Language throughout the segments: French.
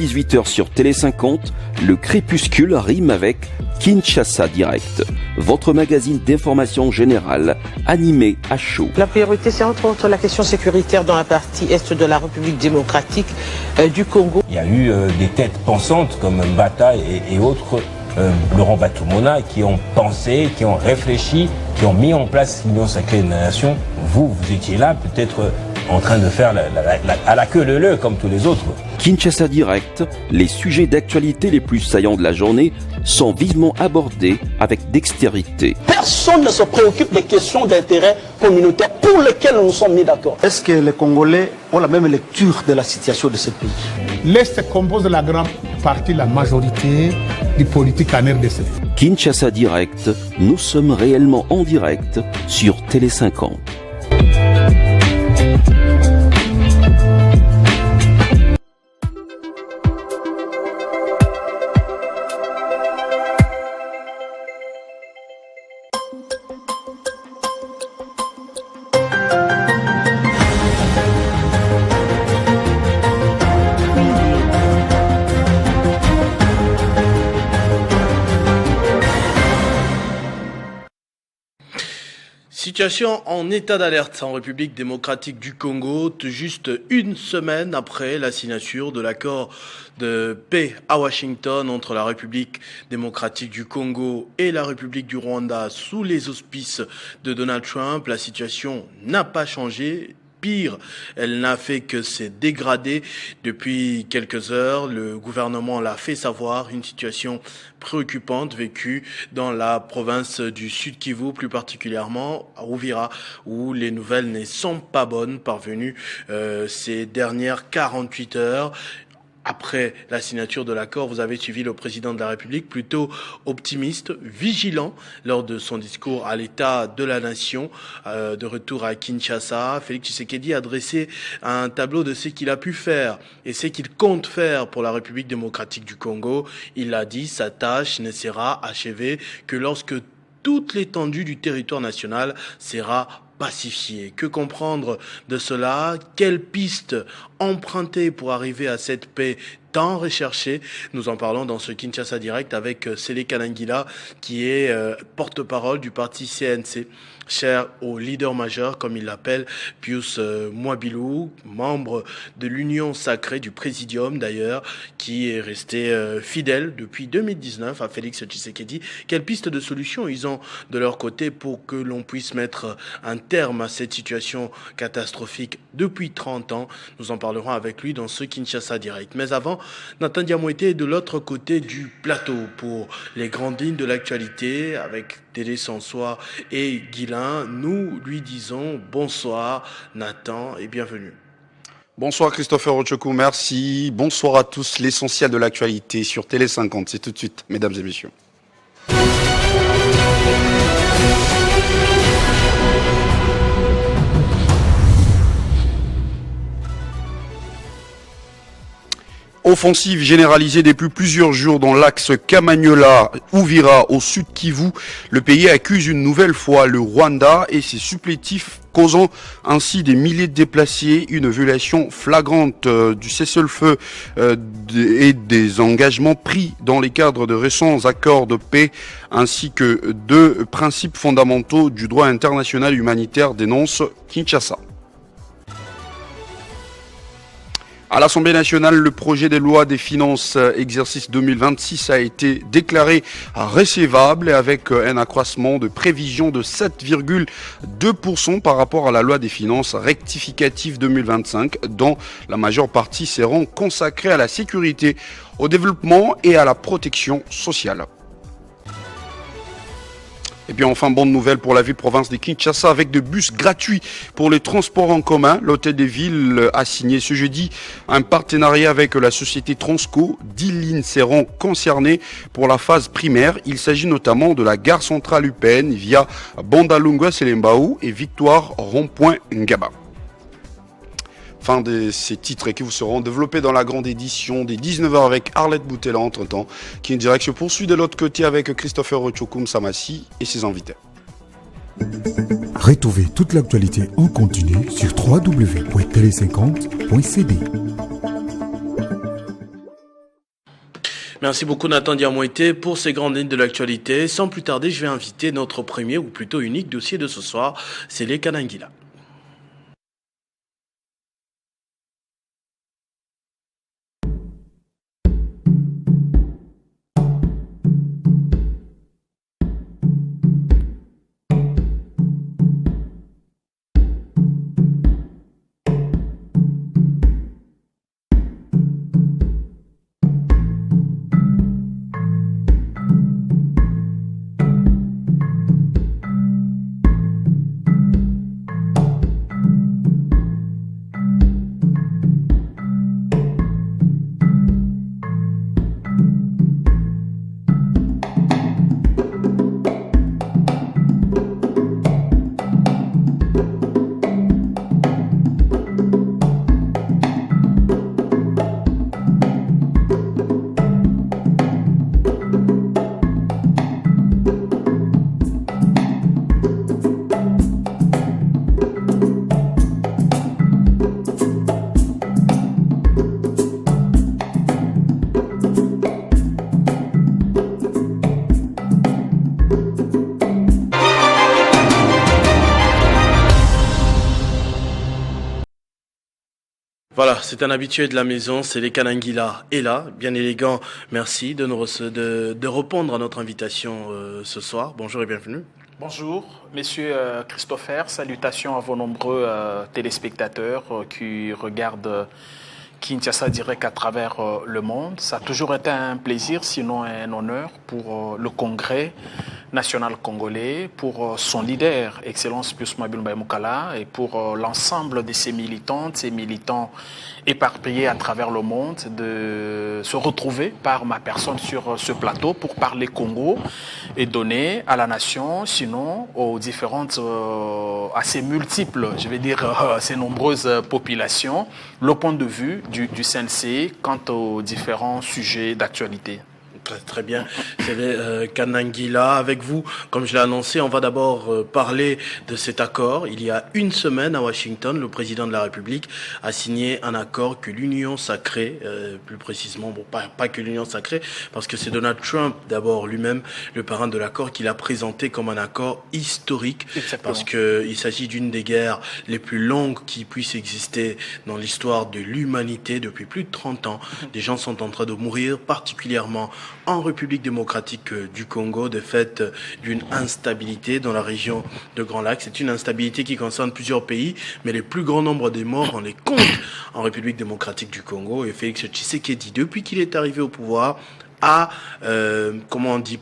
18h sur Télé 50, le crépuscule rime avec Kinshasa Direct, votre magazine d'information générale, animé à chaud. La priorité, c'est entre autres la question sécuritaire dans la partie est de la République démocratique du Congo. Il y a eu des têtes pensantes comme Mbata et autres, Laurent Batumona, qui ont pensé, qui ont réfléchi, qui ont mis en place l'Union sacrée de la nation. Vous étiez là, peut-être en train de faire à la queue leu comme tous les autres. Kinshasa Direct, les sujets d'actualité les plus saillants de la journée sont vivement abordés avec dextérité. Personne ne se préoccupe des questions d'intérêt communautaire pour lesquelles nous sommes mis d'accord. Est-ce que les Congolais ont la même lecture de la situation de ce pays? L'Est compose la grande partie, la majorité des politiques en RDC. Kinshasa Direct, nous sommes réellement en direct sur Télé 50. Situation en état d'alerte en République démocratique du Congo, juste une semaine après la signature de l'accord de paix à Washington entre la République démocratique du Congo et la République du Rwanda sous les auspices de Donald Trump. La situation n'a pas changé. Pire, elle n'a fait que se dégrader depuis quelques heures. Le gouvernement l'a fait savoir, une situation préoccupante vécue dans la province du Sud Kivu, plus particulièrement à Uvira, où les nouvelles ne sont pas bonnes, parvenues ces dernières 48 heures. Après la signature de l'accord, vous avez suivi le président de la République plutôt optimiste, vigilant lors de son discours à l'état de la nation. De retour à Kinshasa, Félix Tshisekedi a dressé un tableau de ce qu'il a pu faire et ce qu'il compte faire pour la République démocratique du Congo. Il a dit, sa tâche ne sera achevée que lorsque toute l'étendue du territoire national sera pacifié. Que comprendre de cela? Quelles pistes emprunter pour arriver à cette paix tant recherchée? Nous en parlons dans ce Kinshasa Direct avec Sélé Kalangila, qui est porte-parole du parti CNC, cher au leader majeur, comme il l'appelle, Pius Mwabilou, membre de l'Union sacrée, du Présidium d'ailleurs, qui est resté fidèle depuis 2019 à Félix Tshisekedi. Quelles pistes de solutions ils ont de leur côté pour que l'on puisse mettre un terme à cette situation catastrophique depuis 30 ans? Nous en parlerons avec lui dans ce Kinshasa Direct. Mais avant, Nathan Diamouete est de l'autre côté du plateau pour les grandes lignes de l'actualité avec Télé Sansoir et Guilain. Nous lui disons bonsoir Nathan et bienvenue. Bonsoir Christopher Ochokou, merci. Bonsoir à tous. L'essentiel de l'actualité sur Télé 50, c'est tout de suite, mesdames et messieurs. Offensive généralisée depuis plusieurs jours dans l'axe Kamanyola-Uvira au sud Kivu. Le pays accuse une nouvelle fois le Rwanda et ses supplétifs, causant ainsi des milliers de déplacés, une violation flagrante du cessez-le-feu et des engagements pris dans les cadres de récents accords de paix, ainsi que deux principes fondamentaux du droit international humanitaire, dénonce Kinshasa. À l'Assemblée nationale, le projet de loi des finances exercice 2026 a été déclaré recevable avec un accroissement de prévision de 7,2% par rapport à la loi des finances rectificative 2025, dont la majeure partie seront consacrées à la sécurité, au développement et à la protection sociale. Et bien enfin, bonne nouvelle pour la ville-province de Kinshasa avec des bus gratuits pour les transports en commun. L'hôtel des villes a signé ce jeudi un partenariat avec la société Transco. 10 lignes seront concernées pour la phase primaire. Il s'agit notamment de la gare centrale UPN via Bandalungwa-Selembao et Victoire Rond-Point-Ngaba. Fin de ces titres qui vous seront développés dans la grande édition des 19h avec Arlette Boutella entre-temps, qui est en direct se poursuit de l'autre côté avec Christopher Ochokoum Samassi et ses invités. Retrouvez toute l'actualité en continu sur www.tele50.cd. Merci beaucoup Nathan Diamoité pour ces grandes lignes de l'actualité. Sans plus tarder, je vais inviter notre premier ou plutôt unique dossier de ce soir, c'est les Kanangila. Voilà, c'est un habitué de la maison, c'est les Kanangila. Et là, bien élégant, merci de répondre à notre invitation ce soir. Bonjour et bienvenue. Bonjour, Monsieur Christopher. Salutations à vos nombreux téléspectateurs qui regardent Kinshasa Direct à travers le monde. Ça a toujours été un plaisir, sinon un honneur pour le Congrès national congolais, pour son leader, Excellence Pius Mabilo Mukala, et pour l'ensemble de ses militantes et militants éparpillés à travers le monde, de se retrouver par ma personne sur ce plateau pour parler Congo et donner à la nation, sinon aux différentes, assez multiples, je vais dire, ces nombreuses populations, le point de vue du CNC quant aux différents sujets d'actualité. Très bien, c'est les Kanangila avec vous. Comme je l'ai annoncé, on va d'abord parler de cet accord. Il y a une semaine à Washington, le président de la République a signé un accord que l'Union sacrée, plus précisément, bon, pas que l'Union sacrée, parce que c'est Donald Trump d'abord lui-même, le parrain de l'accord, qu'il a présenté comme un accord historique. Exactement. Parce qu'il s'agit d'une des guerres les plus longues qui puissent exister dans l'histoire de l'humanité depuis plus de 30 ans. Des gens sont en train de mourir, particulièrement en République démocratique du Congo, de fait d'une instabilité dans la région de Grand Lac. C'est une instabilité qui concerne plusieurs pays, mais le plus grand nombre des morts, on les compte en République démocratique du Congo. Et Félix Tshisekedi, depuis qu'il est arrivé au pouvoir, a,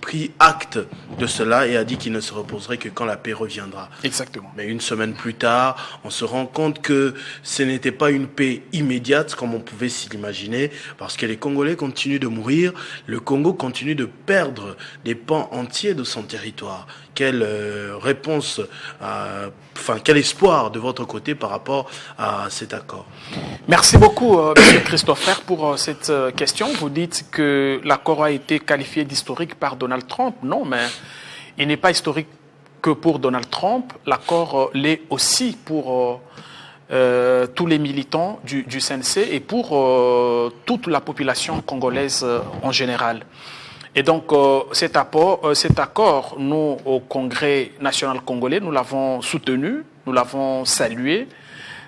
pris acte de cela et a dit qu'il ne se reposerait que quand la paix reviendra. Exactement. Mais une semaine plus tard, on se rend compte que ce n'était pas une paix immédiate comme on pouvait s'y l'imaginer, parce que les Congolais continuent de mourir, le Congo continue de perdre des pans entiers de son territoire. Quelle réponse, quel espoir de votre côté par rapport à cet accord? Merci beaucoup, M. Christopher, pour cette question. Vous dites que l'accord a été qualifié d'historique par Donald Trump. Non, mais il n'est pas historique que pour Donald Trump. L'accord l'est aussi pour tous les militants du CNC et pour toute la population congolaise en général. Et donc, cet accord, nous, au Congrès national congolais, nous l'avons soutenu, nous l'avons salué.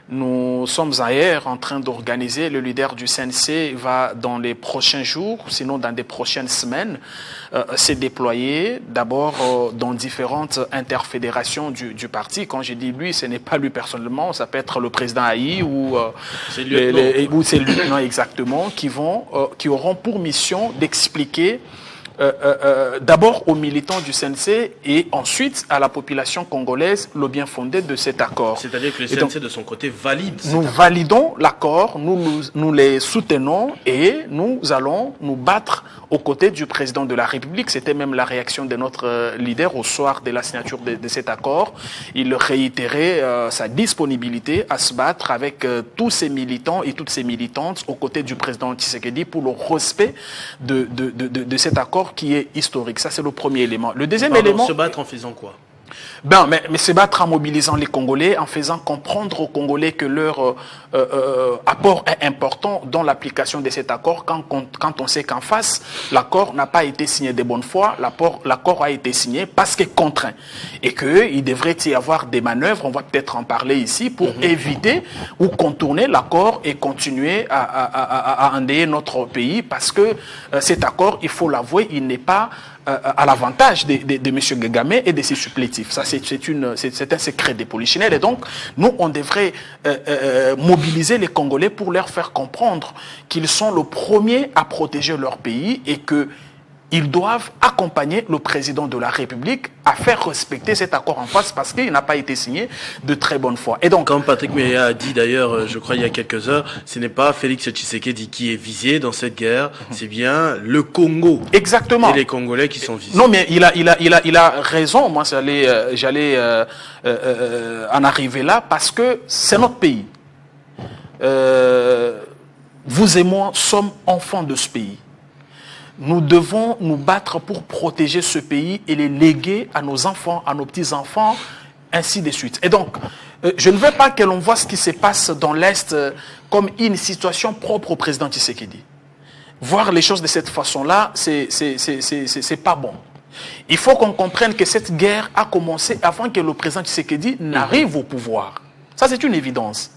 Nous sommes ailleurs en train d'organiser. Le leader du CNC va, dans les prochains jours, sinon dans des prochaines semaines, se déployer d'abord dans différentes interfédérations du parti. Quand je dis lui, ce n'est pas lui personnellement, ça peut être le président Haï ou c'est le lieutenant exactement, qui auront pour mission d'expliquer d'abord aux militants du CNC et ensuite à la population congolaise le bien fondé de cet accord. C'est-à-dire que le CNC de son côté valide. Nous validons l'accord, nous les soutenons et nous allons nous battre aux côtés du président de la République. C'était même la réaction de notre leader au soir de la signature de cet accord. Il réitérait sa disponibilité à se battre avec tous ses militants et toutes ses militantes aux côtés du président Tshisekedi pour le respect de cet accord qui est historique. Ça, c'est le premier élément. Le deuxième élément... Se battre en faisant quoi? Ben, mais se battre en mobilisant les Congolais, en faisant comprendre aux Congolais que leur apport est important dans l'application de cet accord, quand on sait qu'en face, l'accord n'a pas été signé de bonne foi, l'accord a été signé parce qu'il est contraint. Et qu'il devrait y avoir des manœuvres, on va peut-être en parler ici, pour éviter ou contourner l'accord et continuer à endeuiller notre pays, parce que cet accord, il faut l'avouer, il n'est pas à l'avantage de M. Kagame et de ses supplétifs. Ça, c'est un secret des polichinelles. Et donc, nous, on devrait mobiliser les Congolais pour leur faire comprendre qu'ils sont le premier à protéger leur pays et qu'ils doivent accompagner le président de la République à faire respecter cet accord en face parce qu'il n'a pas été signé de très bonne foi. Et donc, comme Patrick Meya a dit d'ailleurs, je crois il y a quelques heures, ce n'est pas Félix Tshisekedi qui est visé dans cette guerre, c'est bien le Congo. Exactement. Et les Congolais qui sont visés. Non, mais il a raison. Moi, j'allais en arriver là parce que c'est notre pays. Vous et moi sommes enfants de ce pays. Nous devons nous battre pour protéger ce pays et les léguer à nos enfants, à nos petits-enfants, ainsi de suite. Et donc, je ne veux pas que l'on voit ce qui se passe dans l'Est comme une situation propre au président Tshisekedi. Voir les choses de cette façon-là, c'est pas bon. Il faut qu'on comprenne que cette guerre a commencé avant que le président Tshisekedi n'arrive au pouvoir. Ça, c'est une évidence.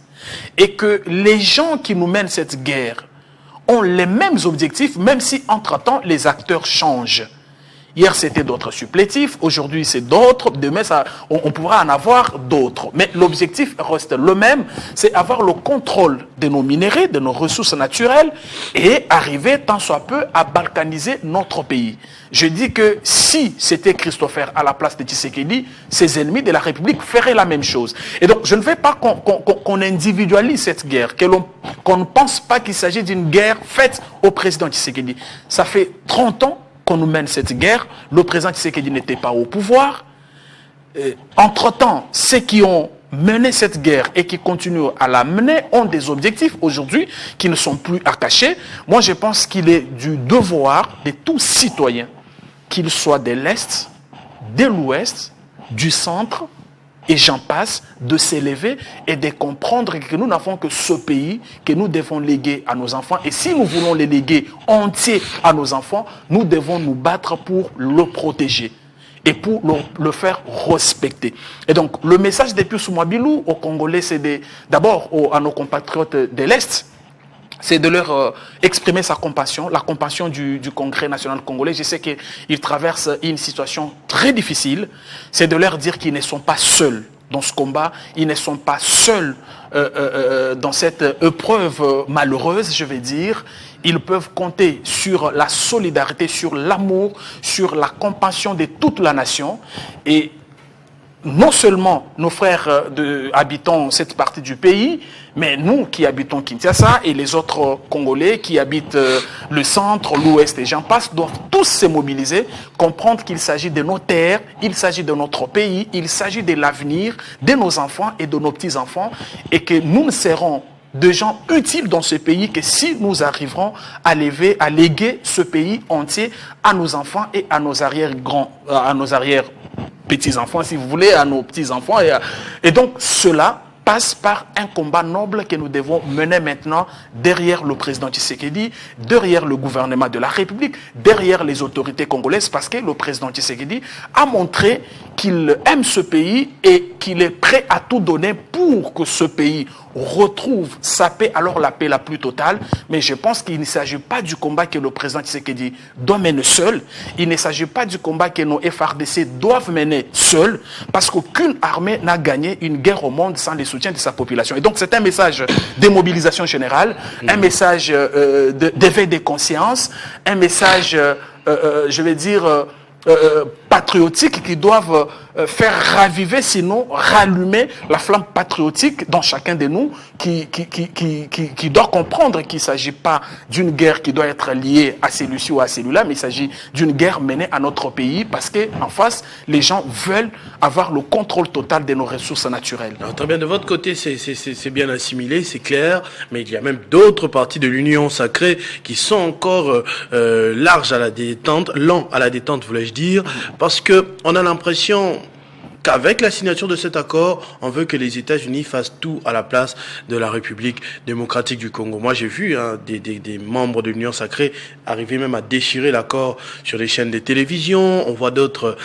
Et que les gens qui nous mènent cette guerre ont les mêmes objectifs, même si, entre-temps, les acteurs changent. Hier, c'était d'autres supplétifs, aujourd'hui, c'est d'autres, demain, on pourra en avoir d'autres. Mais l'objectif reste le même, c'est avoir le contrôle de nos minéraux, de nos ressources naturelles, et arriver, tant soit peu, à balkaniser notre pays. Je dis que si c'était Christopher à la place de Tshisekedi, ses ennemis de la République feraient la même chose. Et donc, je ne veux pas qu'on individualise cette guerre, qu'on ne pense pas qu'il s'agit d'une guerre faite au président Tshisekedi. Ça fait 30 ans qu'on nous mène cette guerre. Le président Tshisekedi n'était pas au pouvoir. Entre-temps, ceux qui ont mené cette guerre et qui continuent à la mener ont des objectifs aujourd'hui qui ne sont plus à cacher. Moi, je pense qu'il est du devoir de tout citoyen, qu'il soit de l'Est, de l'Ouest, du centre, et j'en passe, de s'élever et de comprendre que nous n'avons que ce pays que nous devons léguer à nos enfants. Et si nous voulons les léguer entiers à nos enfants, nous devons nous battre pour le protéger et pour le faire respecter. Et donc, le message de Pius Mwabilou aux Congolais, c'est d'abord à nos compatriotes de l'Est, c'est de leur exprimer sa compassion, la compassion du Congrès national congolais. Je sais qu'ils traversent une situation très difficile. C'est de leur dire qu'ils ne sont pas seuls dans ce combat. Ils ne sont pas seuls dans cette épreuve malheureuse, je vais dire. Ils peuvent compter sur la solidarité, sur l'amour, sur la compassion de toute la nation. Et non seulement nos frères habitants cette partie du pays, mais nous qui habitons Kinshasa et les autres Congolais qui habitent le centre, l'ouest et j'en passe, doivent tous se mobiliser, comprendre qu'il s'agit de nos terres, il s'agit de notre pays, il s'agit de l'avenir de nos enfants et de nos petits-enfants et que nous ne serons de gens utiles dans ce pays que si nous arriverons à léguer ce pays entier à nos enfants et à nos arrière petits-enfants, si vous voulez, à nos petits-enfants. Et donc, cela passe par un combat noble que nous devons mener maintenant derrière le président Tshisekedi, derrière le gouvernement de la République, derrière les autorités congolaises, parce que le président Tshisekedi a montré qu'il aime ce pays et qu'il est prêt à tout donner pour que ce pays retrouve sa paix, alors la paix la plus totale. Mais je pense qu'il ne s'agit pas du combat que le président Tshisekedi doit mener seul. Il ne s'agit pas du combat que nos FRDC doivent mener seul, parce qu'aucune armée n'a gagné une guerre au monde sans le soutien de sa population. Et donc c'est un message de mobilisation générale, un message d'éveil des consciences, un message, je vais dire, patriotiques qui doivent faire raviver, sinon rallumer la flamme patriotique dans chacun de nous qui doit comprendre qu'il ne s'agit pas d'une guerre qui doit être liée à celui-ci ou à celui-là, mais il s'agit d'une guerre menée à notre pays parce qu'en face, les gens veulent avoir le contrôle total de nos ressources naturelles. Alors, très bien, de votre côté, c'est bien assimilé, c'est clair, mais il y a même d'autres partis de l'Union sacrée qui sont encore larges à la détente, lents à la détente, voulais-je dire, parce que on a l'impression qu'avec la signature de cet accord, on veut que les États-Unis fassent tout à la place de la République démocratique du Congo. Moi, j'ai vu des membres de l'Union sacrée arriver même à déchirer l'accord sur les chaînes de télévision. On voit d'autres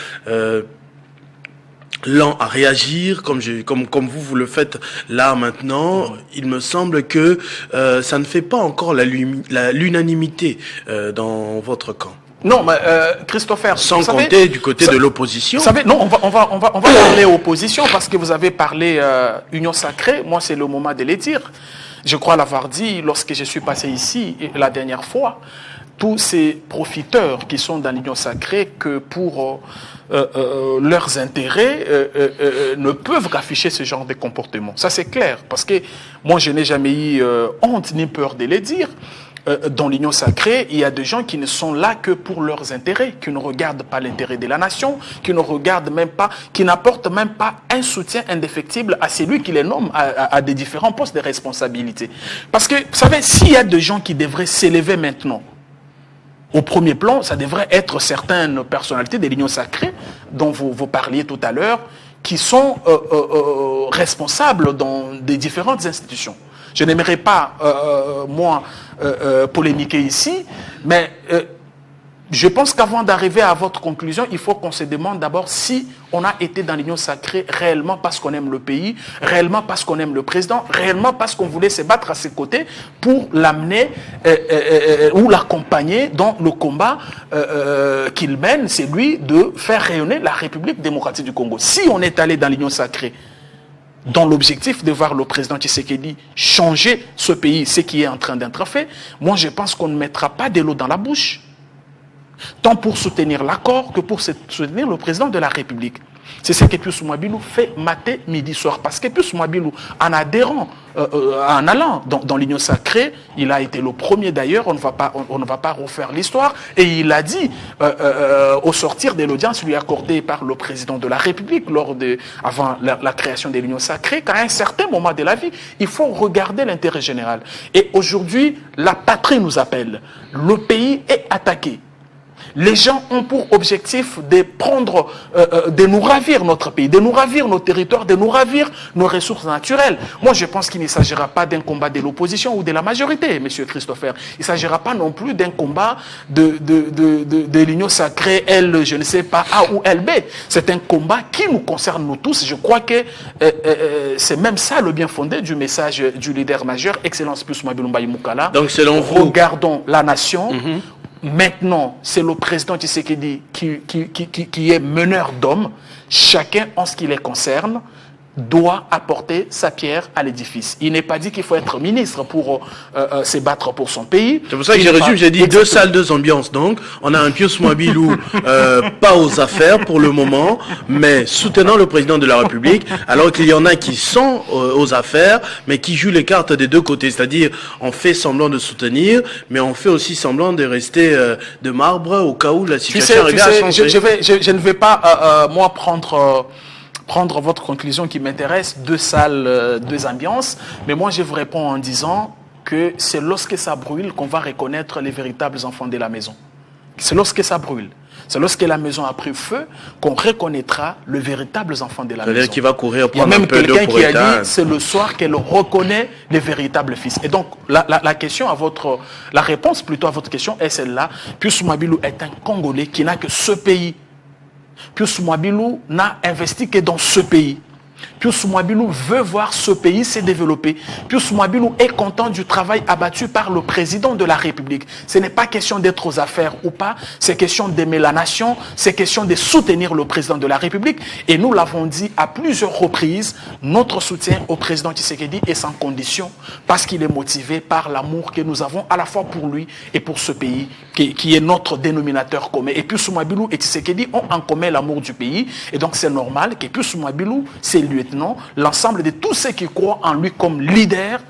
lents à réagir, comme vous le faites là maintenant. Il me semble que ça ne fait pas encore l'unanimité dans votre camp. Non, mais Christopher, sans compter du côté de l'opposition. Vous savez, non, on va parler opposition parce que vous avez parlé Union sacrée. Moi, c'est le moment de les dire. Je crois l'avoir dit lorsque je suis passé ici la dernière fois. Tous ces profiteurs qui sont dans l'Union sacrée, que pour leurs intérêts ne peuvent afficher ce genre de comportement. Ça, c'est clair, parce que moi, je n'ai jamais eu honte ni peur de les dire. Dans l'Union sacrée, il y a des gens qui ne sont là que pour leurs intérêts, qui ne regardent pas l'intérêt de la nation, qui ne regardent même pas, qui n'apportent même pas un soutien indéfectible à celui qui les nomme à des différents postes de responsabilité. Parce que, vous savez, s'il y a des gens qui devraient s'élever maintenant au premier plan, ça devrait être certaines personnalités de l'Union sacrée dont vous parliez tout à l'heure, qui sont responsables dans des différentes institutions. Je n'aimerais pas, polémiquer ici, mais je pense qu'avant d'arriver à votre conclusion, il faut qu'on se demande d'abord si on a été dans l'Union sacrée réellement parce qu'on aime le pays, réellement parce qu'on aime le président, réellement parce qu'on voulait se battre à ses côtés pour l'amener ou l'accompagner dans le combat qu'il mène, c'est lui de faire rayonner la République démocratique du Congo. Si on est allé dans l'Union sacrée dans l'objectif de voir le président Tshisekedi changer ce pays, ce qui est en train d'être fait, moi je pense qu'on ne mettra pas de l'eau dans la bouche, tant pour soutenir l'accord que pour soutenir le président de la République. C'est ce que Pius Mwabilou fait matin, midi, soir. Parce que Pius Mwabilou, en adhérant, en allant dans l'Union sacrée, il a été le premier d'ailleurs, on ne va pas refaire l'histoire, et il a dit, au sortir de l'audience lui accordée par le président de la République, avant la création de l'Union sacrée, qu'à un certain moment de la vie, il faut regarder l'intérêt général. Et aujourd'hui, la patrie nous appelle. Le pays est attaqué. Les gens ont pour objectif de nous ravir notre pays, de nous ravir nos territoires, de nous ravir nos ressources naturelles. Moi, je pense qu'il ne s'agira pas d'un combat de l'opposition ou de la majorité, monsieur Christopher. Il ne s'agira pas non plus d'un combat de l'Union sacrée, L, je ne sais pas, A ou LB. C'est un combat qui nous concerne nous tous. Je crois que c'est même ça le bien fondé du message du leader majeur, Excellence Pius Mwabilou Mbaye Moukala. Donc, selon vous, regardons la nation. Maintenant, c'est le président Tshisekedi qui est meneur d'hommes. Chacun, en ce qui les concerne, doit apporter sa pierre à l'édifice. Il n'est pas dit qu'il faut être ministre pour se battre pour son pays. C'est pour ça que j'ai résume, j'ai dit exactement. 2 salles, 2 ambiances. Donc, on a un Pius Mwabilou pas aux affaires pour le moment, mais soutenant le président de la République, alors qu'il y en a qui sont aux affaires, mais qui jouent les cartes des deux côtés. C'est-à-dire, on fait semblant de soutenir, mais on fait aussi semblant de rester de marbre au cas où la situation arrive à changer. Je ne vais pas, moi, prendre votre conclusion qui m'intéresse, 2 salles, 2 ambiances, mais moi je vous réponds en disant que c'est lorsque ça brûle qu'on va reconnaître les véritables enfants de la maison. C'est lorsque ça brûle. C'est lorsque la maison a pris feu qu'on reconnaîtra les véritables enfants de la maison. C'est-à-dire qu'il va courir prendre un peu d'eau pour éteindre. Il y a même quelqu'un qui a dit c'est le soir qu'elle reconnaît les véritables fils. Et donc la question la réponse plutôt à votre question est celle-là. Pius Mwabilou est un Congolais qui n'a que ce pays. Pius Mwabilou n'a investi que dans ce pays. Pius Mwabilou veut voir ce pays se développer. Pius Mwabilou est content du travail abattu par le président de la République. Ce n'est pas question d'être aux affaires ou pas, c'est question d'aimer la nation, c'est question de soutenir le président de la République. Et nous l'avons dit à plusieurs reprises, notre soutien au président Tshisekedi est sans condition parce qu'il est motivé par l'amour que nous avons à la fois pour lui et pour ce pays qui est notre dénominateur commun. Et Pius Mwabilou et Tshisekedi ont en commun l'amour du pays. Et donc c'est normal que Pius Mwabilou, c'est lieutenant, l'ensemble de tous ceux qui croient en lui comme leader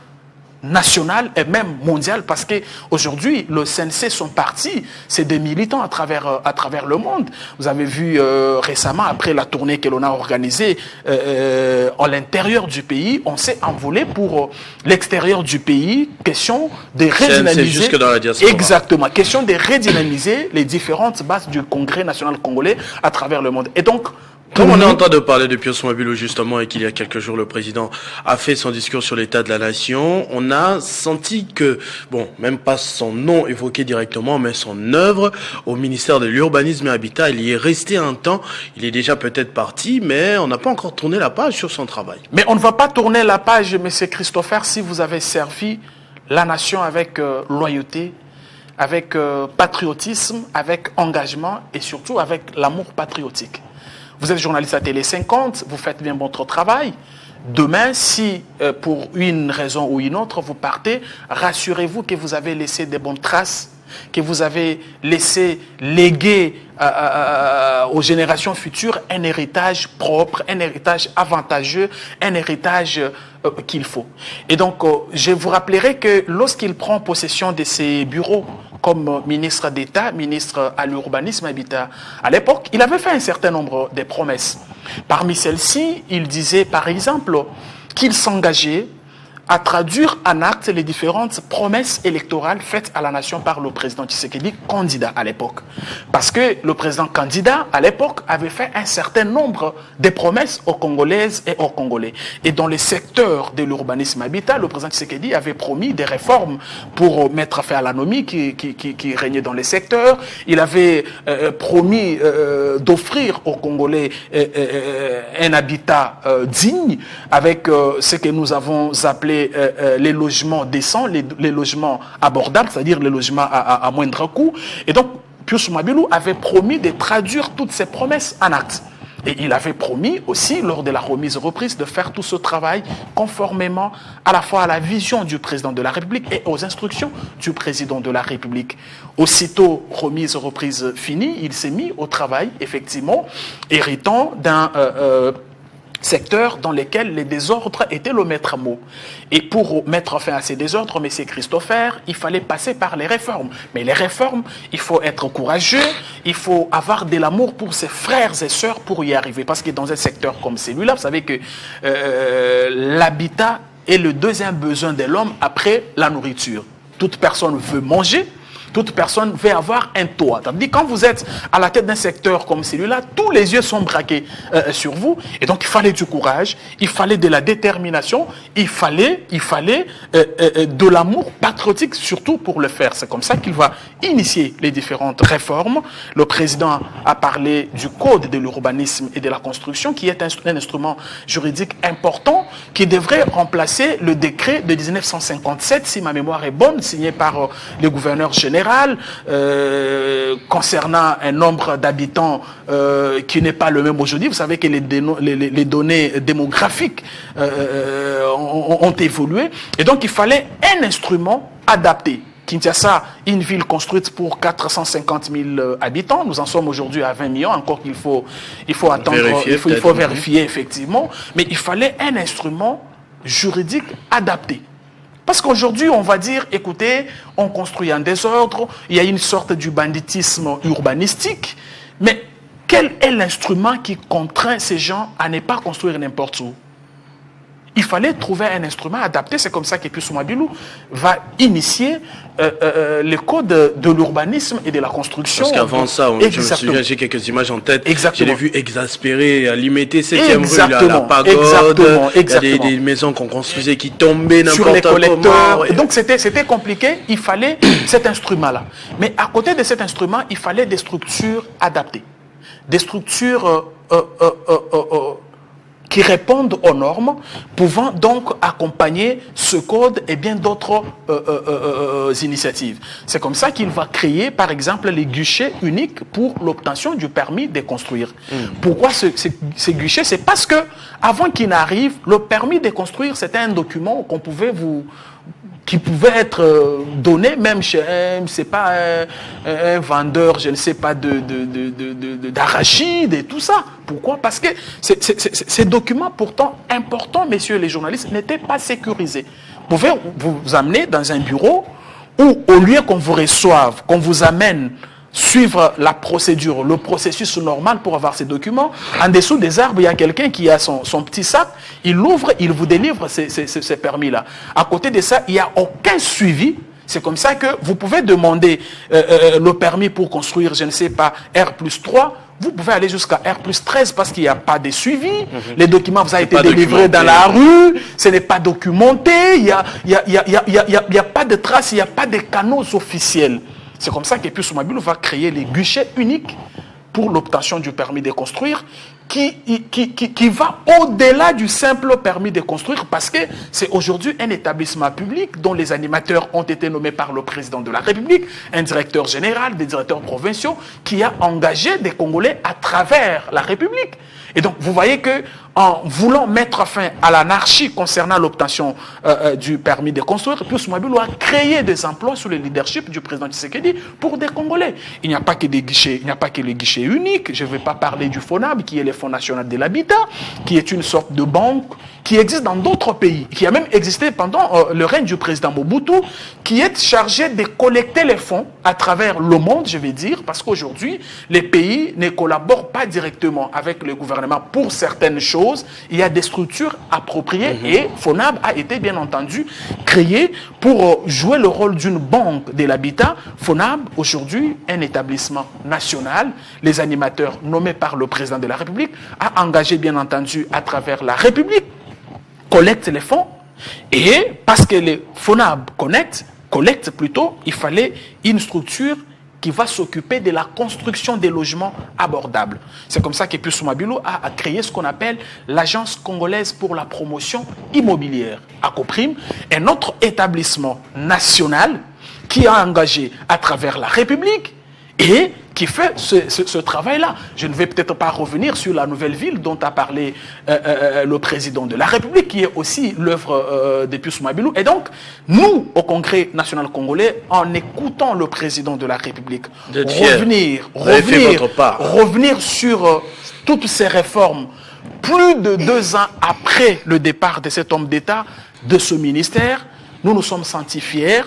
national et même mondial, parce qu'aujourd'hui, le CNC sont partis, c'est des militants à travers le monde. Vous avez vu récemment, après la tournée que l'on a organisée à l'intérieur du pays, on s'est envolé pour l'extérieur du pays, question de redynamiser. Jusque dans la diaspora. Exactement, question de redynamiser les différentes bases du Congrès national congolais à travers le monde. Et donc, Comme on est en train de parler de Pius Mabilo justement et qu'il y a quelques jours le président a fait son discours sur l'état de la nation, on a senti que, bon, même pas son nom évoqué directement, mais son œuvre au ministère de l'Urbanisme et Habitat, il y est resté un temps, il est déjà peut-être parti, mais on n'a pas encore tourné la page sur son travail. Mais on ne va pas tourner la page, M. Christopher, si vous avez servi la nation avec loyauté, avec patriotisme, avec engagement et surtout avec l'amour patriotique. Vous êtes journaliste à Télé 50, vous faites bien votre travail. Demain, si pour une raison ou une autre, vous partez, rassurez-vous que vous avez laissé des bonnes traces, que vous avez laissé léguer aux générations futures un héritage propre, un héritage avantageux, un héritage qu'il faut. Et donc, je vous rappellerai que lorsqu'il prend possession de ses bureaux comme ministre d'État, ministre à l'urbanisme et habitat, à l'époque, il avait fait un certain nombre de promesses. Parmi celles-ci, il disait par exemple qu'il s'engageait à traduire en actes les différentes promesses électorales faites à la nation par le président Tshisekedi, candidat à l'époque. Parce que le président candidat, à l'époque, avait fait un certain nombre de promesses aux Congolaises et aux Congolais. Et dans les secteurs de l'urbanisme habitat, le président Tshisekedi avait promis des réformes pour mettre fin à l'anomie qui régnait dans les secteurs. Il avait promis d'offrir aux Congolais un habitat digne avec ce que nous avons appelé les logements décents, les logements abordables, c'est-à-dire les logements à moindre coût. Et donc, Pius Mabilo avait promis de traduire toutes ces promesses en actes. Et il avait promis aussi, lors de la remise-reprise, de faire tout ce travail conformément à la fois à la vision du président de la République et aux instructions du président de la République. Aussitôt remise-reprise finie, il s'est mis au travail, effectivement, héritant d'un secteurs dans lesquels les désordres étaient le maître mot. Et pour mettre fin à ces désordres, M. Christopher, il fallait passer par les réformes. Mais les réformes, il faut être courageux, il faut avoir de l'amour pour ses frères et sœurs pour y arriver. Parce que dans un secteur comme celui-là, vous savez que l'habitat est le deuxième besoin de l'homme après la nourriture. Toute personne veut manger. Toute personne veut avoir un toit. C'est-à-dire quand vous êtes à la tête d'un secteur comme celui-là, tous les yeux sont braqués sur vous. Et donc, il fallait du courage, il fallait de la détermination, il fallait de l'amour patriotique, surtout pour le faire. C'est comme ça qu'il va initier les différentes réformes. Le président a parlé du code de l'urbanisme et de la construction, qui est un instrument juridique important, qui devrait remplacer le décret de 1957, si ma mémoire est bonne, signé par le gouverneur général, concernant un nombre d'habitants qui n'est pas le même aujourd'hui. Vous savez que les données démographiques ont évolué. Et donc, il fallait un instrument adapté. Kinshasa, une ville construite pour 450 000 habitants. Nous en sommes aujourd'hui à 20 millions. Encore qu'il faut attendre, il faut vérifier effectivement. Mais il fallait un instrument juridique adapté. Parce qu'aujourd'hui, on va dire, écoutez, on construit en désordre, il y a une sorte du banditisme urbanistique, mais quel est l'instrument qui contraint ces gens à ne pas construire n'importe où? Il fallait trouver un instrument adapté. C'est comme ça que Pius Mabilo va initier le code de l'urbanisme et de la construction. Parce qu'avant ça, je me souviens, j'ai quelques images en tête. Je l'ai vu exaspéré à l'imiter 7e rue, là, la pagode. Il y a des maisons qu'on construisait qui tombaient n'importe comment. Ouais. Donc c'était compliqué. Il fallait cet instrument-là. Mais à côté de cet instrument, il fallait des structures adaptées. Des structures qui répondent aux normes, pouvant donc accompagner ce code et bien d'autres initiatives. C'est comme ça qu'il va créer, par exemple, les guichets uniques pour l'obtention du permis de construire. Pourquoi ces guichets? C'est parce que, avant qu'il n'arrive, le permis de construire, c'était un document qu'on pouvait qui pouvait être donné même chez un vendeur, je ne sais pas, d'arachides et tout ça. Pourquoi? Parce que ces documents pourtant importants, messieurs les journalistes, n'étaient pas sécurisés. Vous pouvez vous amener dans un bureau où, au lieu qu'on vous reçoive, qu'on vous amène suivre la procédure, le processus normal pour avoir ces documents, en dessous des arbres, il y a quelqu'un qui a son petit sac, il l'ouvre, il vous délivre ces permis-là. À côté de ça, il n'y a aucun suivi. C'est comme ça que vous pouvez demander le permis pour construire, je ne sais pas, R+3, vous pouvez aller jusqu'à R+13 parce qu'il n'y a pas de suivi. Les documents vous ont été pas délivrés dans la rue, ce n'est pas documenté, il n'y a pas de traces, il n'y a pas de canaux officiels. C'est comme ça que Pius Mwabilu va créer les guichets uniques pour l'obtention du permis de construire qui va au-delà du simple permis de construire parce que c'est aujourd'hui un établissement public dont les animateurs ont été nommés par le président de la République, un directeur général, des directeurs provinciaux qui a engagé des Congolais à travers la République. Et donc, vous voyez que en voulant mettre fin à l'anarchie concernant l'obtention du permis de construire, Pius Mwabilu a créé des emplois sous le leadership du président Tshisekedi pour des Congolais. Il n'y a pas que des guichets, il n'y a pas que les guichets uniques. Je ne vais pas parler du FONAB, qui est le Fonds national de l'habitat, qui est une sorte de banque qui existe dans d'autres pays, qui a même existé pendant le règne du président Mobutu, qui est chargé de collecter les fonds à travers le monde, je vais dire, parce qu'aujourd'hui, les pays ne collaborent pas directement avec le gouvernement pour certaines choses. Il y a des structures appropriées et FONAB a été bien entendu créé pour jouer le rôle d'une banque de l'habitat. FONAB, aujourd'hui, un établissement national, les animateurs nommés par le président de la République, a engagé bien entendu à travers la République, collecte les fonds, et parce que les FONAB collecte plutôt, il fallait une structure qui va s'occuper de la construction des logements abordables. C'est comme ça que Pius Mwabilu a créé ce qu'on appelle l'Agence congolaise pour la promotion immobilière, ACOPRIM, un autre établissement national qui a engagé à travers la République et qui fait ce travail-là. Je ne vais peut-être pas revenir sur la nouvelle ville dont a parlé le président de la République, qui est aussi l'œuvre de Pius Mwabilu. Et donc, nous, au Congrès national congolais, en écoutant le président de la République, revenir sur toutes ces réformes, plus de 2 ans après le départ de cet homme d'État, de ce ministère, nous nous sommes sentis fiers.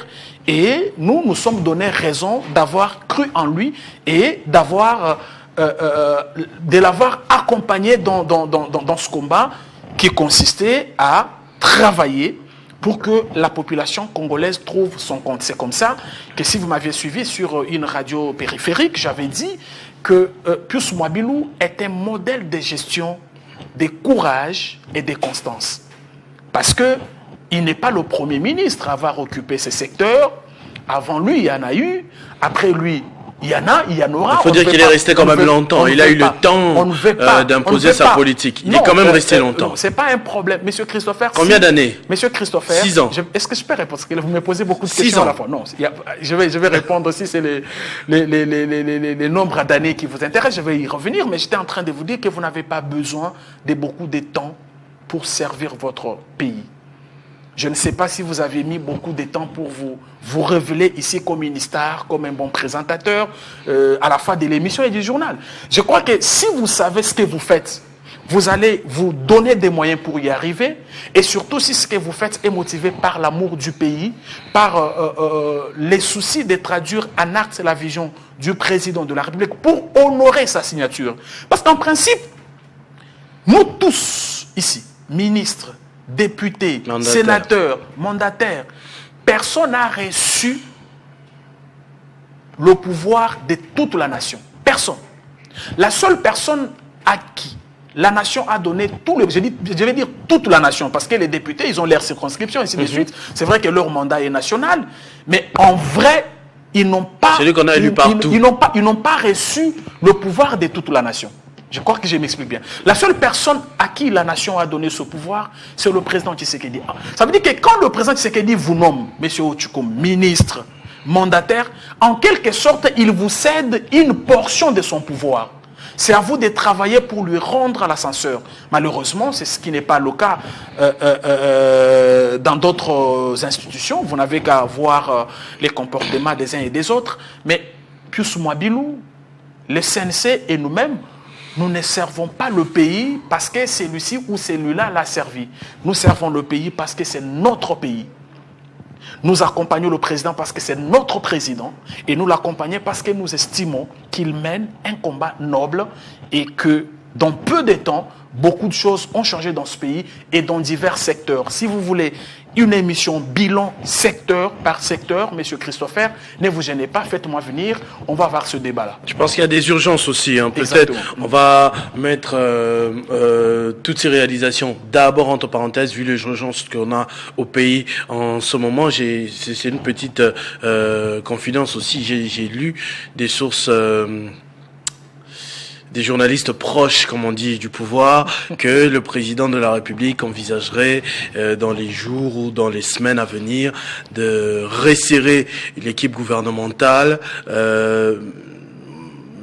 Et nous nous sommes donné raison d'avoir cru en lui et de l'avoir accompagné dans ce combat qui consistait à travailler pour que la population congolaise trouve son compte. C'est comme ça que si vous m'aviez suivi sur une radio périphérique, j'avais dit que Pius Mwabilu est un modèle de gestion, de courage et de constance. Parce que il n'est pas le premier ministre à avoir occupé ces secteurs. Avant lui, il y en a eu. Après lui, il y en aura. Il faut dire qu'il est resté quand même longtemps. Il a eu le temps d'imposer sa politique. Il est quand même resté longtemps. Ce n'est pas un problème. Monsieur Christopher. Combien d'années? Monsieur Christopher. 6 ans. Est-ce que je peux répondre? Parce que vous me posez beaucoup de questions à la fois. Non, je vais répondre aussi. C'est les nombres d'années qui vous intéressent. Je vais y revenir. Mais j'étais en train de vous dire que vous n'avez pas besoin de beaucoup de temps pour servir votre pays. Je ne sais pas si vous avez mis beaucoup de temps pour vous révéler ici comme une star, comme un bon présentateur, à la fin de l'émission et du journal. Je crois que si vous savez ce que vous faites, vous allez vous donner des moyens pour y arriver. Et surtout si ce que vous faites est motivé par l'amour du pays, par les soucis de traduire en acte la vision du président de la République pour honorer sa signature. Parce qu'en principe, nous tous ici, ministres, députés, sénateurs, mandataires, personne n'a reçu le pouvoir de toute la nation. Personne. La seule personne à qui la nation a donné tout le... Je vais dire toute la nation, parce que les députés, ils ont leur circonscription, ainsi de suite. C'est vrai que leur mandat est national, mais en vrai, ils n'ont pas... Celui qu'on a élu partout. Ils n'ont pas reçu le pouvoir de toute la nation. Je crois que je m'explique bien. La seule personne à qui la nation a donné ce pouvoir, c'est le président Tshisekedi. Ça veut dire que quand le président Tshisekedi vous nomme, M. Otchoukoum, ministre, mandataire, en quelque sorte, il vous cède une portion de son pouvoir. C'est à vous de travailler pour lui rendre l'ascenseur. Malheureusement, c'est ce qui n'est pas le cas dans d'autres institutions. Vous n'avez qu'à voir les comportements des uns et des autres. Mais Pius Mwabilu, le CNC et nous-mêmes, nous ne servons pas le pays parce que celui-ci ou celui-là l'a servi. Nous servons le pays parce que c'est notre pays. Nous accompagnons le président parce que c'est notre président. Et nous l'accompagnons parce que nous estimons qu'il mène un combat noble et que dans peu de temps, beaucoup de choses ont changé dans ce pays et dans divers secteurs. Si vous voulez une émission bilan secteur par secteur. Monsieur Christopher, ne vous gênez pas, faites-moi venir, on va avoir ce débat-là. Je pense qu'il y a des urgences aussi. Peut-être on va mettre toutes ces réalisations d'abord entre parenthèses, vu les urgences qu'on a au pays en ce moment. C'est une petite confidence aussi. J'ai lu des sources... des journalistes proches, comme on dit, du pouvoir, que le président de la République envisagerait dans les jours ou dans les semaines à venir de resserrer l'équipe gouvernementale,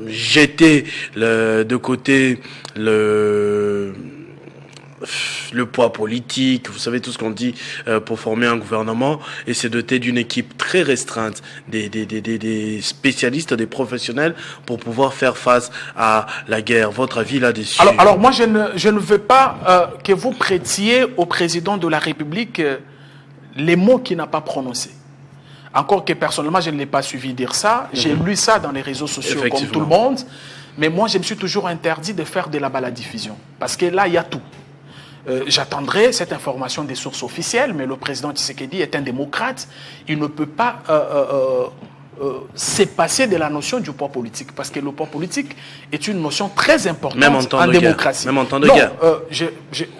jeter de côté le poids politique, vous savez tout ce qu'on dit pour former un gouvernement, et se doter d'une équipe très restreinte, des spécialistes, des professionnels pour pouvoir faire face à la guerre. Votre avis là-dessus? Alors moi je ne veux pas que vous prêtiez au président de la République les mots qu'il n'a pas prononcés. Encore que personnellement je ne l'ai pas suivi dire ça, j'ai lu ça dans les réseaux sociaux comme tout le monde, mais moi je me suis toujours interdit de faire de la baladiffusion, parce que là il y a tout. J'attendrai cette information des sources officielles, mais le président Tshisekedi est un démocrate. Il ne peut pas s'épasser de la notion du poids politique, parce que le poids politique est une notion très importante en démocratie. Même en temps de guerre.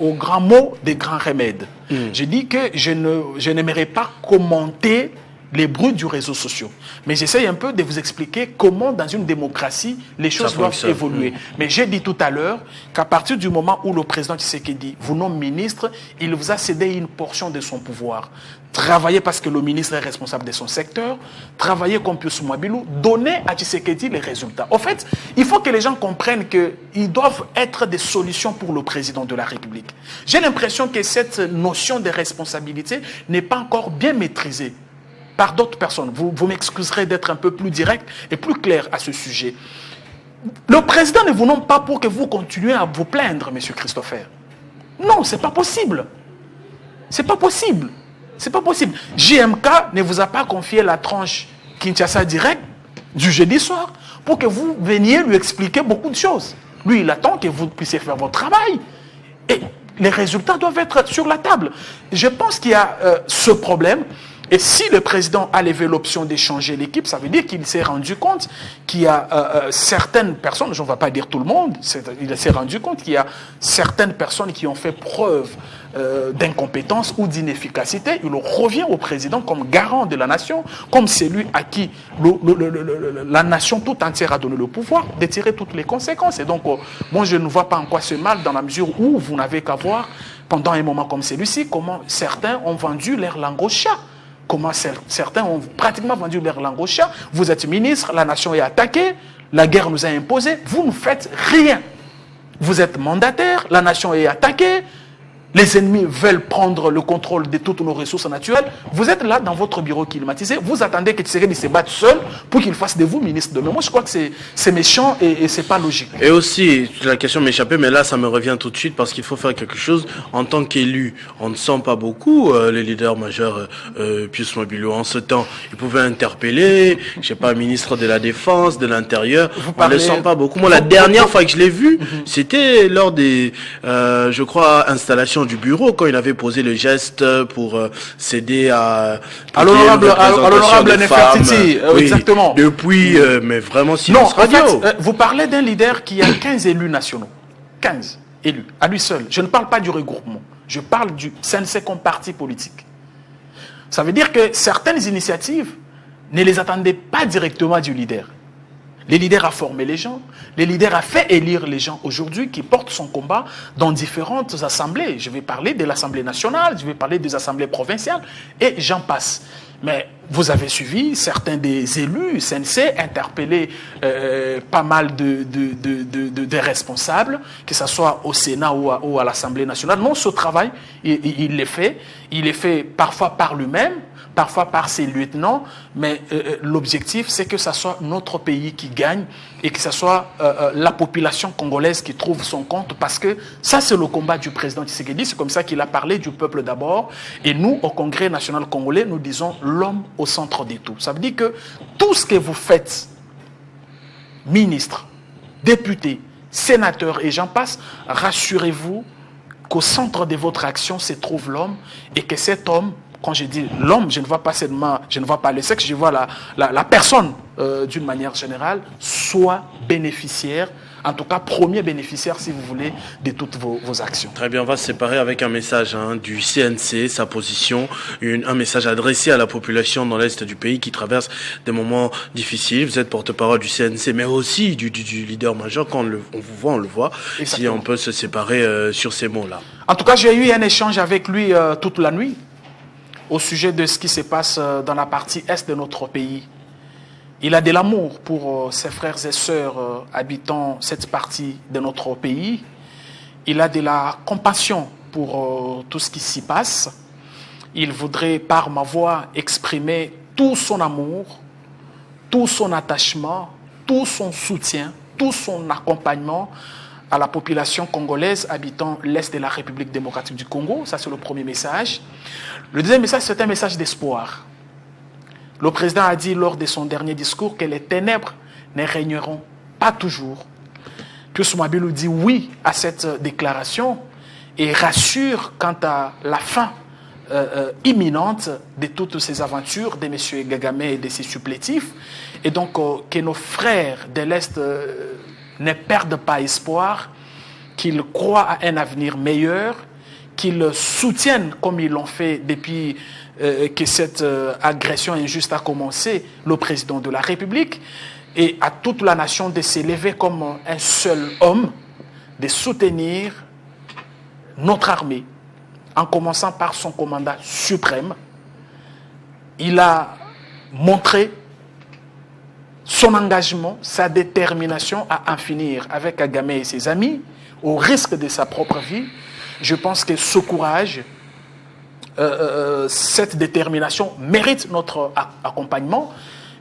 Au grand mot des grands remèdes. J'ai dit que je n'aimerais pas commenter les bruits du réseau social. Mais j'essaye un peu de vous expliquer comment, dans une démocratie, les choses doivent évoluer. Mais j'ai dit tout à l'heure qu'à partir du moment où le président Tshisekedi vous nomme ministre, il vous a cédé une portion de son pouvoir. Travailler parce que le ministre est responsable de son secteur, travailler comme Pius Mwabilou, donner à Tshisekedi les résultats. En fait, il faut que les gens comprennent qu'ils doivent être des solutions pour le président de la République. J'ai l'impression que cette notion de responsabilité n'est pas encore bien maîtrisée par d'autres personnes. Vous m'excuserez d'être un peu plus direct et plus clair à ce sujet. Le président ne vous nomme pas pour que vous continuiez à vous plaindre, monsieur Christopher. Non, c'est pas possible. C'est pas possible. C'est pas possible. JMK ne vous a pas confié la tranche Kinshasa Direct du jeudi soir pour que vous veniez lui expliquer beaucoup de choses. Lui, il attend que vous puissiez faire votre travail. Et les résultats doivent être sur la table. Je pense qu'il y a ce problème. Et si le président a levé l'option d'échanger l'équipe, ça veut dire qu'il s'est rendu compte qu'il y a certaines personnes, je ne vais pas dire tout le monde, il s'est rendu compte qu'il y a certaines personnes qui ont fait preuve d'incompétence ou d'inefficacité. Il revient au président comme garant de la nation, comme celui à qui la nation tout entière a donné le pouvoir de tirer toutes les conséquences. Et donc, moi, je ne vois pas en quoi c'est mal, dans la mesure où vous n'avez qu'à voir, pendant un moment comme celui-ci, comment certains ont vendu leur langue au chat. Comment certains ont pratiquement vendu leur langue au chat. Vous êtes ministre, la nation est attaquée, la guerre nous a imposé, vous ne faites rien. Vous êtes mandataire, la nation est attaquée, les ennemis veulent prendre le contrôle de toutes nos ressources naturelles. Vous êtes là dans votre bureau climatisé, vous attendez que Tshisekedi se batte seul pour qu'il fasse de vous ministre demain. Moi, je crois que c'est méchant et c'est pas logique. Et aussi, la question m'échappait, mais là, ça me revient tout de suite parce qu'il faut faire quelque chose. En tant qu'élu, on ne sent pas beaucoup les leaders majeurs, Pius Mwabilou. En ce temps, ils pouvaient interpeller, je sais pas, ministre de la Défense, de l'Intérieur. On ne le sent pas beaucoup. Moi, la dernière fois que je l'ai vu, c'était lors des, je crois, installations du bureau, quand il avait posé le geste pour céder à l'honorable Nefertiti, oui, exactement. Depuis, mais vraiment silence radio. En fait, vous parlez d'un leader qui a 15 élus nationaux. 15 élus, à lui seul. Je ne parle pas du regroupement. Je parle du CNC comme parti politique. Ça veut dire que certaines initiatives ne les attendaient pas directement du leader. Le leader a formé les gens, le leader a fait élire les gens aujourd'hui qui portent son combat dans différentes assemblées. Je vais parler de l'Assemblée nationale, je vais parler des assemblées provinciales et j'en passe. Mais vous avez suivi certains des élus CNC interpeller pas mal de responsables, que ce soit au Sénat ou à l'Assemblée nationale. Non, ce travail, il l'est fait. Il est fait parfois par lui-même, parfois par ses lieutenants, mais l'objectif, c'est que ce soit notre pays qui gagne et que ce soit la population congolaise qui trouve son compte, parce que ça, c'est le combat du président Tshisekedi. C'est comme ça qu'il a parlé du peuple d'abord. Et nous, au Congrès national congolais, nous disons l'homme au centre de tout. Ça veut dire que tout ce que vous faites, ministre, député, sénateur et j'en passe, rassurez-vous, qu'au centre de votre action se trouve l'homme et que cet homme, quand je dis l'homme, je ne vois pas seulement, je ne vois pas le sexe, je vois la personne d'une manière générale, soit bénéficiaire, en tout cas premier bénéficiaire, si vous voulez, de toutes vos actions. Très bien, on va se séparer avec un message du CNC, sa position, un message adressé à la population dans l'Est du pays qui traverse des moments difficiles. Vous êtes porte-parole du CNC, mais aussi du leader majeur. Quand on vous voit, on le voit. Exactement. Si on peut se séparer sur ces mots-là. En tout cas, j'ai eu un échange avec lui toute la nuit au sujet de ce qui se passe dans la partie est de notre pays. Il a de l'amour pour ses frères et sœurs habitant cette partie de notre pays. Il a de la compassion pour tout ce qui s'y passe. Il voudrait, par ma voix, exprimer tout son amour, tout son attachement, tout son soutien, tout son accompagnement à la population congolaise habitant l'Est de la République démocratique du Congo. Ça, c'est le premier message. Le deuxième message, c'est un message d'espoir. Le président a dit lors de son dernier discours que les ténèbres ne régneront pas toujours. Pius Mwabilou dit oui à cette déclaration et rassure quant à la fin imminente de toutes ces aventures de M. Kagame et de ses supplétifs. Et donc que nos frères de l'Est ne perdent pas espoir, qu'ils croient à un avenir meilleur, qu'ils soutiennent, comme ils l'ont fait depuis que cette agression injuste a commencé, le président de la République, et à toute la nation de s'élever comme un seul homme, de soutenir notre armée, en commençant par son commandant suprême. Il a montré son engagement, sa détermination à en finir avec Kagame et ses amis, au risque de sa propre vie. Je pense que ce courage, cette détermination mérite notre accompagnement.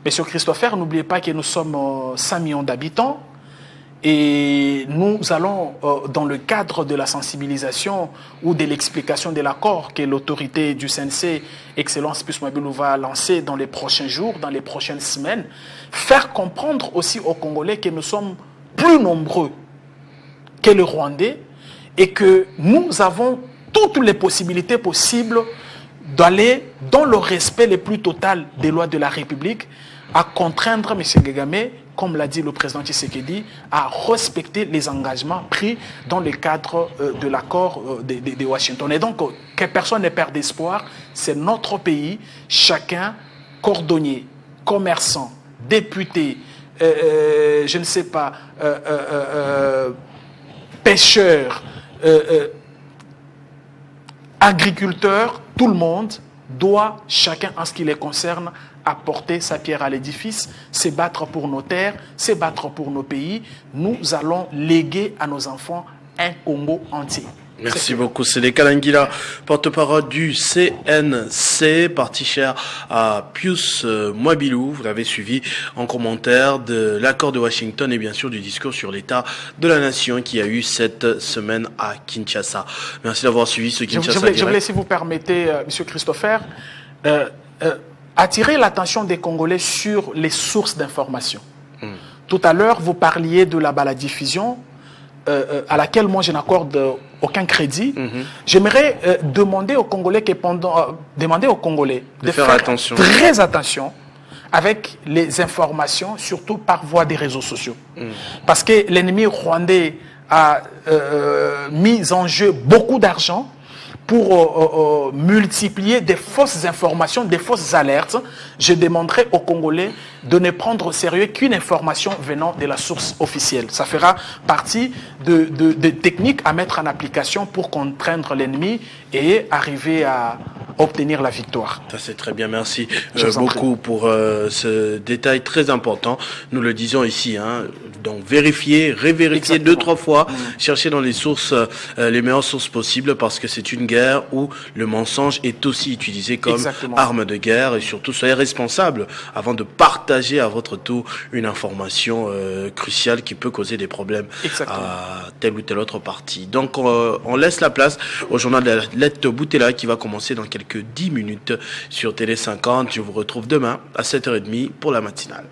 Monsieur Christopher, n'oubliez pas que nous sommes 5 millions d'habitants et nous allons, dans le cadre de la sensibilisation ou de l'explication de l'accord que l'autorité du CNC, Excellence Pius Mwabilou, va lancer dans les prochains jours, dans les prochaines semaines, faire comprendre aussi aux Congolais que nous sommes plus nombreux que les Rwandais et que nous avons toutes les possibilités possibles d'aller dans le respect le plus total des lois de la République, à contraindre M. Kagame, comme l'a dit le président Tshisekedi, à respecter les engagements pris dans le cadre de l'accord de Washington. Et donc, que personne ne perde espoir, c'est notre pays, chacun, cordonnier, commerçant, député, je ne sais pas, pêcheur, agriculteur, tout le monde doit, chacun en ce qui les concerne, apporter sa pierre à l'édifice, se battre pour nos terres, se battre pour nos pays. Nous allons léguer à nos enfants un Congo entier. Merci beaucoup. C'est les Kalangila, porte-parole du CNC, parti cher à Pius Mwabilou. Vous l'avez suivi en commentaire de l'accord de Washington et bien sûr du discours sur l'état de la nation qui a eu cette semaine à Kinshasa. Merci d'avoir suivi ce Kinshasa. Je voulais, si vous permettez, Monsieur Christopher, attirer l'attention des Congolais sur les sources d'information. Tout à l'heure, vous parliez de la baladiffusion, à laquelle moi je n'accorde aucun crédit. J'aimerais demander aux Congolais de faire attention. Très attention avec les informations, surtout par voie des réseaux sociaux. Parce que l'ennemi rwandais a mis en jeu beaucoup d'argent pour multiplier des fausses informations, des fausses alertes. Je demanderai aux Congolais de ne prendre au sérieux qu'une information venant de la source officielle. Ça fera partie de techniques à mettre en application pour contraindre l'ennemi et arriver à obtenir la victoire. Ça c'est très bien, merci beaucoup pour ce détail très important. Nous le disons ici, donc vérifier, révérifier 2-3 fois, chercher dans les sources les meilleures sources possibles parce que c'est une guerre où le mensonge est aussi utilisé comme arme de guerre et surtout soyez responsable avant de partager à votre tour une information cruciale qui peut causer des problèmes à telle ou telle autre partie. Donc on laisse la place au journal de la lettre Boutella qui va commencer dans quelques 10 minutes sur Télé 50. Je vous retrouve demain à 7h30 pour la matinale.